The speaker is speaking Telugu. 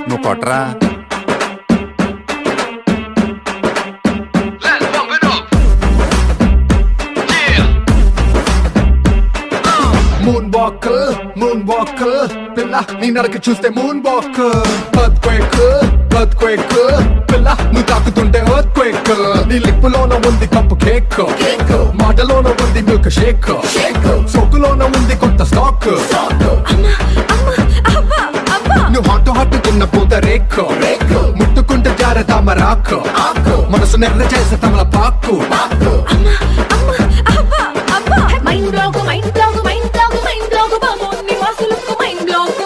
నువ్వు కొట్రా. మూన్ వాకర్ పిల్ల నీ నడక చూస్తే మూన్ వాకర్ ఎర్త్క్వేక్ పిల్ల నువ్వు తాకుతుంటే ఎర్త్క్వేక్ నీ లిప్పులోన ఉంది కప్పు కేక్ మాటలోన ఉంది మిల్క్ షేక్ సోకులోన ఉంది కొత్త స్టాక్ నువ్వు హాట్ తిన్న పూత రేక్ ముట్టుకుంటే జార తామరాకు మనసు నెర్ర చేసే తమల పాకు mind block mind block mind block mind block బామోన్ని వాసులకు మైండ్ బ్లాక్